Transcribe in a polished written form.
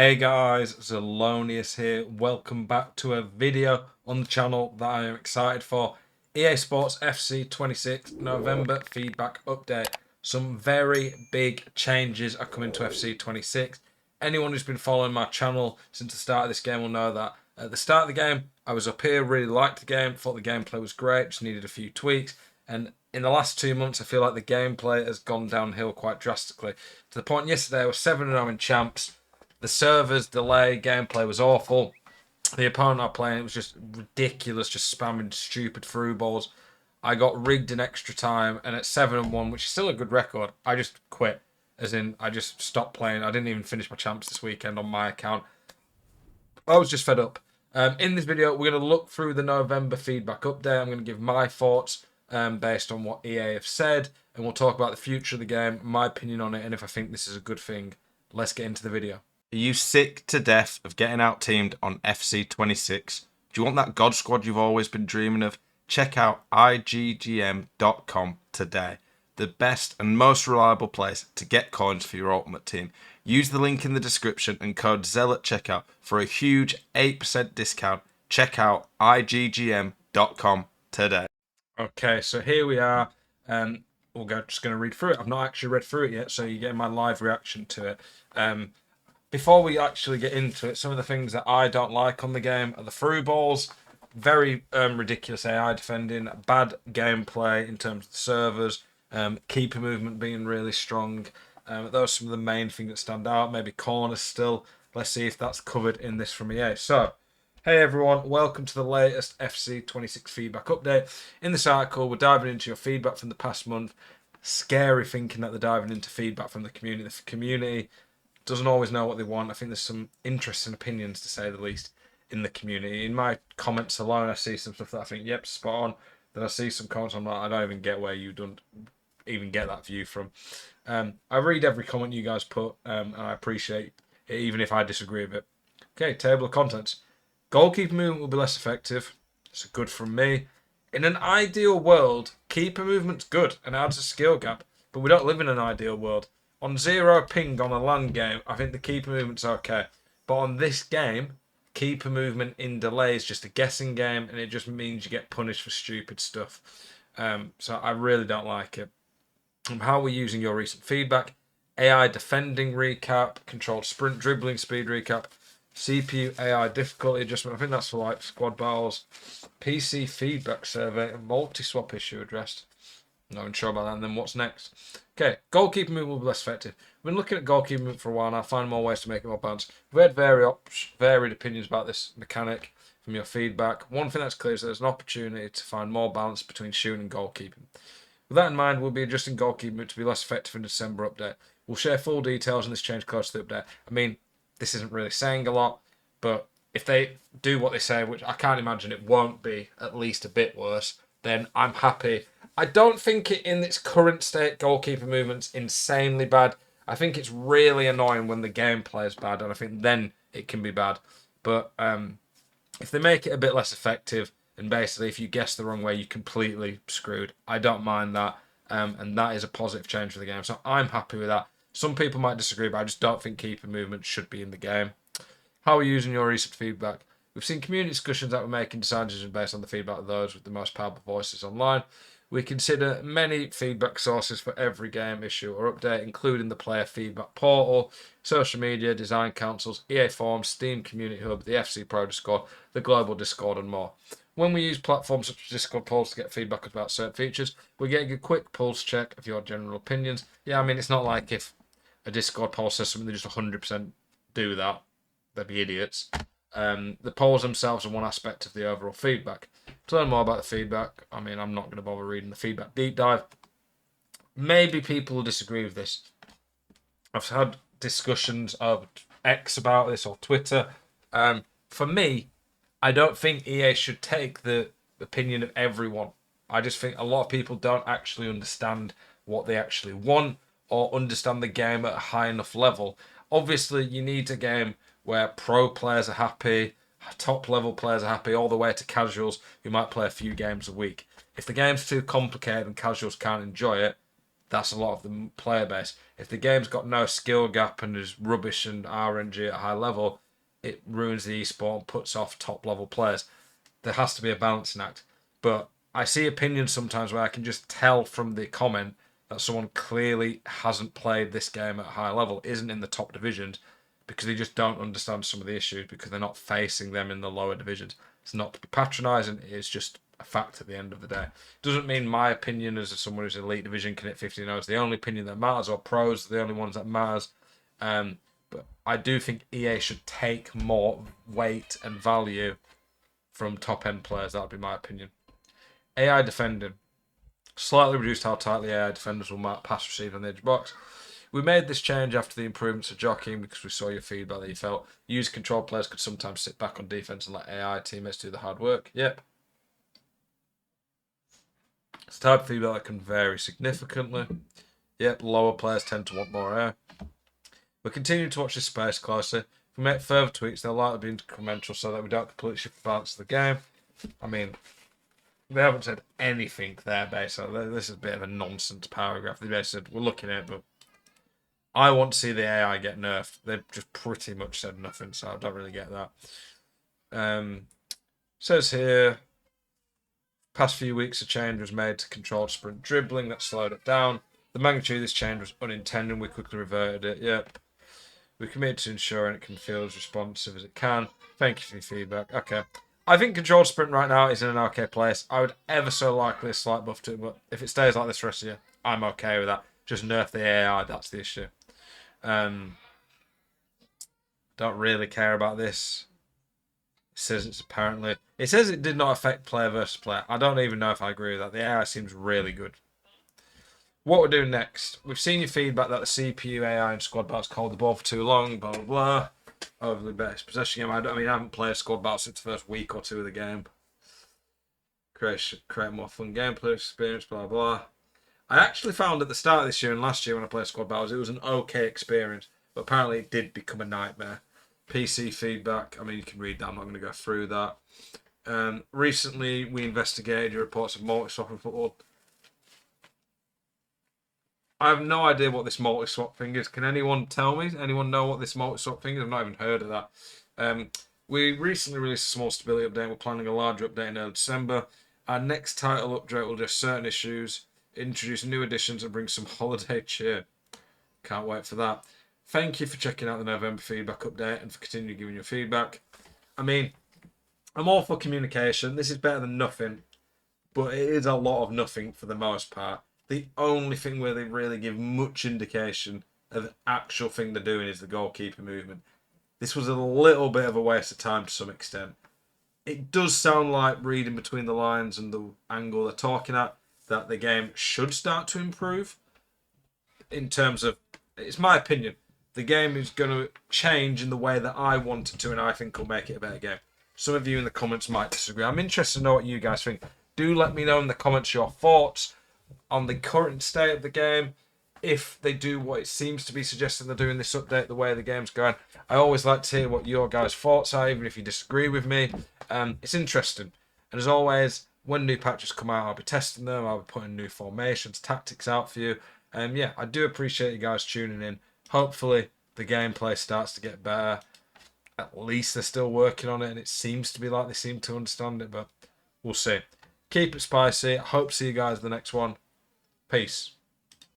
Hey guys, Zelonius here. Welcome back to a video on the channel that I am excited for. EA Sports FC26 November feedback update. Some very big changes are coming to FC26. Anyone who's been following my channel since the start of this game will know that at the start of the game, I was up here, really liked the game, thought the gameplay was great, just needed a few tweaks. And in the last 2 months, I feel like the gameplay has gone downhill quite drastically. To the point yesterday, I was 7-0 in champs. The servers delay, gameplay was awful. The opponent I playing, it was just ridiculous, just spamming stupid through balls. I got rigged in extra time, and at 7-1, which is still a good record, I just quit. As in, I just stopped playing. I didn't even finish my champs this weekend on my account. I was just fed up. In this video, we're going to look through the November feedback update. I'm going to give my thoughts based on what EA have said, and we'll talk about the future of the game, my opinion on it, and if I think this is a good thing. Let's get into the video. Are you sick to death of getting out-teamed on FC26? Do you want that God Squad you've always been dreaming of? Check out IGGM.com today. The best and most reliable place to get coins for your ultimate team. Use the link in the description and code ZEL at checkout for a huge 8% discount. Check out IGGM.com today. Okay, so here we are. Just going to read through it. I've not actually read through it yet, so you're getting my live reaction to it. Before we actually get into it, some of the things that I don't like on the game are the through balls, very ridiculous AI defending, bad gameplay in terms of the servers, keeper movement being really strong. Those are some of the main things that stand out. Maybe corners still. Let's see if that's covered in this from EA. So, hey everyone, welcome to the latest FC26 feedback update. In this article, we're diving into your feedback from the past month. Scary thinking that they're diving into feedback from the community. The community doesn't always know what they want. I think there's some interesting opinions, to say the least, in the community. In my comments alone, I see some stuff that I think, yep, spot on. Then I see some comments I'm like, I don't even get where you don't even get that view from. I read every comment you guys put, and I appreciate it, even if I disagree with it. Okay, table of contents. Goalkeeper movement will be less effective. It's a good from me. In an ideal world, keeper movement's good and adds a skill gap, but we don't live in an ideal world. On 0 ping on a LAN game, I think the keeper movement's okay. But on this game, keeper movement in delay is just a guessing game, and it just means you get punished for stupid stuff. So I really don't like it. How we're using your recent feedback. AI defending recap, controlled sprint dribbling speed recap, CPU AI difficulty adjustment. I think that's for like squad battles. PC feedback survey, and multi-swap issue addressed. Not even sure about that. And then what's next? Okay, goalkeeper movement will be less effective. We've been looking at goalkeeper movement for a while now. Find more ways to make it more balanced. We've had varied opinions about this mechanic from your feedback. One thing that's clear is that there's an opportunity to find more balance between shooting and goalkeeping. With that in mind, we'll be adjusting goalkeeping movement to be less effective in the December update. We'll share full details on this change close to the update. I mean, this isn't really saying a lot, but if they do what they say, which I can't imagine it won't be at least a bit worse, then I'm happy. I don't think it in its current state, goalkeeper movement's insanely bad. I think it's really annoying when the gameplay is bad, and I think then it can be bad. But if they make it a bit less effective, and basically if you guess the wrong way, you're completely screwed. I don't mind that, and that is a positive change for the game. So I'm happy with that. Some people might disagree, but I just don't think keeper movement should be in the game. How are we using your recent feedback? We've seen community discussions that we're making decisions based on the feedback of those with the most powerful voices online. We consider many feedback sources for every game, issue, or update, including the player feedback portal, social media, design councils, EA forums, Steam Community Hub, the FC Pro Discord, the global Discord, and more. When we use platforms such as Discord polls to get feedback about certain features, we're getting a quick pulse check of your general opinions. Yeah, I mean, it's not like if a Discord poll says something, they just 100% do that. They'd be idiots. The polls themselves are one aspect of the overall feedback. To learn more about the feedback, I mean, I'm not going to bother reading the feedback deep dive. Maybe people will disagree with this. I've had discussions of X about this or Twitter. For me, I don't think EA should take the opinion of everyone. I just think a lot of people don't actually understand what they actually want or understand the game at a high enough level. Obviously, you need a game where pro players are happy, top level players are happy, all the way to casuals who might play a few games a week. If the game's too complicated and casuals can't enjoy it, That's a lot of the player base. If the game's got no skill gap and is rubbish and RNG at a high level, it ruins the esport and puts off top level players. There has to be a balancing act. But I see opinions sometimes where I can just tell from the comment that someone clearly hasn't played this game at a high level, isn't in the top divisions, because they just don't understand some of the issues because they're not facing them in the lower divisions. It's not to be patronising, it's just a fact at the end of the day. Doesn't mean my opinion as someone who's in elite division can hit 15 is the only opinion that matters, or pros are the only ones that matters. But I do think EA should take more weight and value from top end players. That would be my opinion. AI defending. Slightly reduced how tightly AI defenders will mark pass receive on the edge box. We made this change after the improvements of jockeying because we saw your feedback that you felt user control players could sometimes sit back on defense and let AI teammates do the hard work. Yep. It's a type of feedback that can vary significantly. Yep, lower players tend to want more AI. We're continuing to watch this space closely. If we make further tweaks, they'll likely be incremental so that we don't completely shift the balance of the game. I mean, they haven't said anything there, basically. This is a bit of a nonsense paragraph. They basically said, we're looking at it, but I want to see the AI get nerfed. They've just pretty much said nothing, so I don't really get that. Says here, past few weeks a change was made to controlled sprint dribbling that slowed it down. The magnitude of this change was unintended. We quickly reverted it. Yep. We're committed to ensuring it can feel as responsive as it can. Thank you for your feedback. Okay. I think controlled sprint right now is in an okay place. I would ever so like this slight buff to it, but if it stays like this for the rest of the year, I'm okay with that. Just nerf the AI, that's the issue. Don't really care about this. It says it says it did not affect player versus player. I don't even know if I agree with that. The AI seems really good. What we're doing next. We've seen your feedback that the CPU, AI, and squad battles hold the ball for too long, blah, blah, blah. Overly best possession game. I haven't played squad battle since the first week or two of the game. Create more fun gameplay experience, blah, blah. I actually found at the start of this year and last year when I played squad battles, it was an okay experience, but apparently it did become a nightmare. PC feedback, I mean, you can read that. I'm not going to go through that. Recently, we investigated your reports of multi-swap in football. I have no idea what this multi-swap thing is. Can anyone tell me? Anyone know what this multi-swap thing is? I've not even heard of that. We recently released a small stability update. We're planning a larger update in early December. Our next title update will address certain issues, introduce new additions, and bring some holiday cheer. Can't wait for that. Thank you for checking out the November feedback update and for continuing giving your feedback. I mean, I'm all for communication. This is better than nothing, but it is a lot of nothing for the most part. The only thing where they really give much indication of the actual thing they're doing is the goalkeeper movement. This was a little bit of a waste of time to some extent. It does sound like, reading between the lines and the angle they're talking at, that the game should start to improve. In terms of, it's my opinion, the game is going to change in the way that I want it to, and I think will make it a better game. Some of you in the comments might disagree. I'm interested to know what you guys think. Do let me know in the comments your thoughts on the current state of the game. If they do what it seems to be suggesting they're doing this update, the way the game's going, I always like to hear what your guys' thoughts are, even if you disagree with me. It's interesting. And as always, when new patches come out, I'll be testing them. I'll be putting new formations, tactics out for you. Yeah, I do appreciate you guys tuning in. Hopefully, the gameplay starts to get better. At least they're still working on it, and it seems to be like they seem to understand it, but we'll see. Keep it spicy. I hope to see you guys in the next one. Peace.